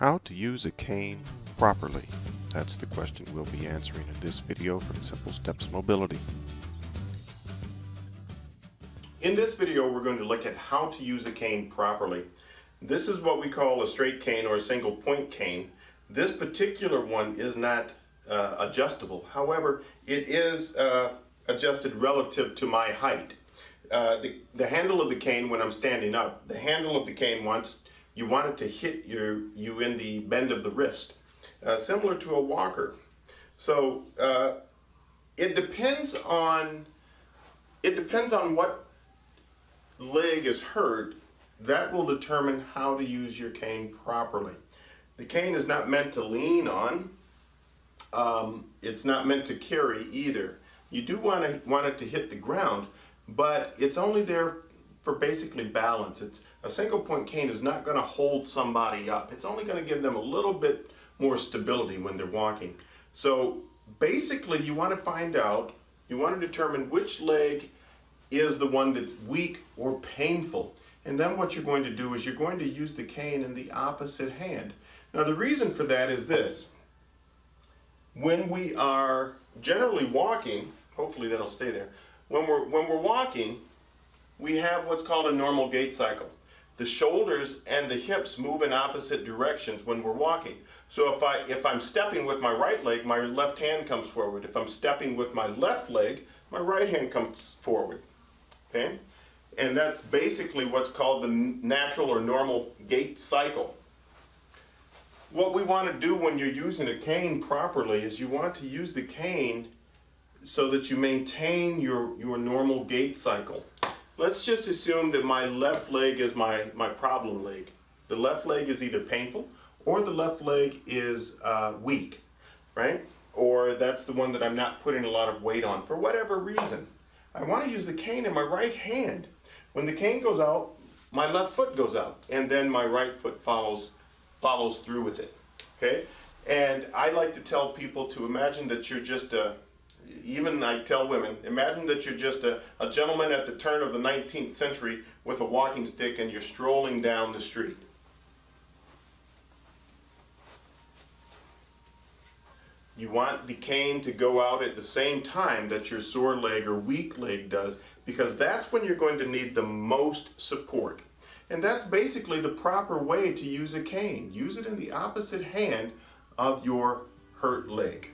How to use a cane properly? That's the question we'll be answering in this video from Simple Steps Mobility. In this video, we're going to look at how to use a cane properly. This is what we call a straight cane or a single point cane. This particular one is not adjustable. However, it is adjusted relative to my height. The handle of the cane, when I'm standing up, the handle of the cane you want it to hit you in the bend of the wrist, similar to a walker. So it depends on what leg is hurt. That will determine how to use your cane properly. The cane is not meant to lean on. It's not meant to carry either. You do want it to hit the ground, but it's only there for basically balance. A single point cane is not going to hold somebody up. It's only going to give them a little bit more stability when they're walking. So basically you want to determine which leg is the one that's weak or painful. And then what you're going to do is you're going to use the cane in the opposite hand. Now the reason for that is this. When we are generally walking, hopefully that'll stay there. When we're walking, we have what's called a normal gait cycle. The shoulders and the hips move in opposite directions when we're walking. So if I'm stepping with my right leg, my left hand comes forward. If I'm stepping with my left leg, my right hand comes forward. Okay? And that's basically what's called the natural or normal gait cycle. What we want to do when you're using a cane properly is you want to use the cane so that you maintain your normal gait cycle. Let's just assume that my left leg is my problem leg. The left leg is either painful or the left leg is weak, right? Or that's the one that I'm not putting a lot of weight on for whatever reason. I want to use the cane in my right hand. When the cane goes out, my left foot goes out, and then my right foot follows through with it. Okay? And I like to tell people to imagine that you're just even I tell women, imagine that you're just a gentleman at the turn of the 19th century with a walking stick and you're strolling down the street. You want the cane to go out at the same time that your sore leg or weak leg does, because that's when you're going to need the most support. And that's basically the proper way to use a cane. Use it in the opposite hand of your hurt leg.